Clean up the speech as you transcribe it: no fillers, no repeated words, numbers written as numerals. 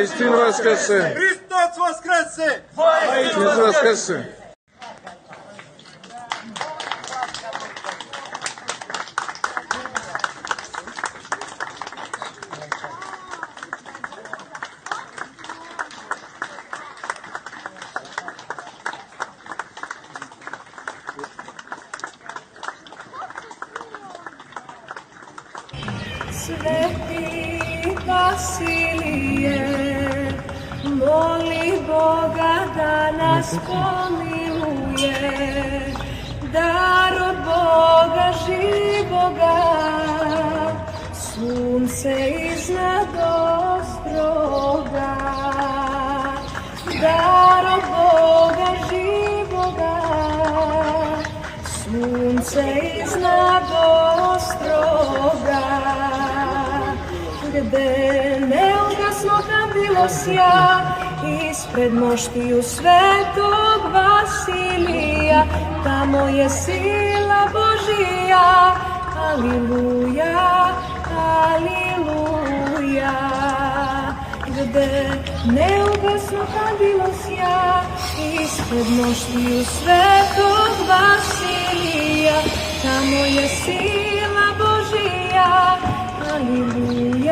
Istinu vaskrese! Hristos vaskrese! Istinu vaskrese! Sveti Vasilije, moli Boga da nas pomiluje, dar od Boga živoga, sunce iznad ostroga, dar od Boga živoga, sunce iznad ostroga, gde neugasno kandilo sja, ispred moštiju svetog Vasilija, tamo je sila Božija, aliluja, aliluja. Gde neugasno kandilo sja, ispred moštiju svetog Vasilija, tamo je sila Božija, aliluja.